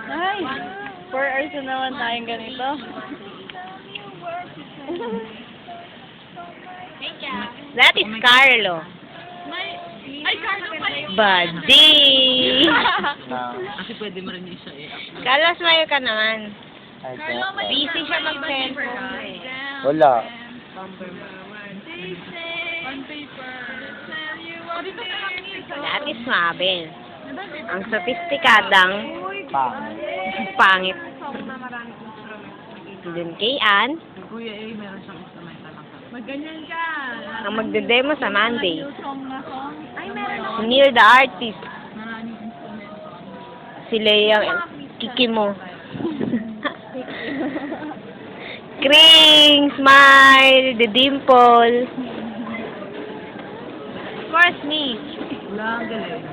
Ay, 4 hours na naman tayong ganito. That is Carlo. Ay, Carlo pala. Buddy! Kasi pwede mo rin yung isa eh. Carlos, mayo ka naman. Carlo, may Busy siya mag-cellphone eh. Wala. On paper. O, dito sa langit. That is Mabel. Ang sophisticadang pangit. Dun kay Ann, Kuya A, meron siyang instrumental lang. Magganyan ka. ang magde-demo sa Monday. New song na song. Ay, meron ako. Si Neil the Artist. Maraming instrument. Si Lea Kikimo. Kring! Smile! The Dimple. Of course, me. Wala, ang galing.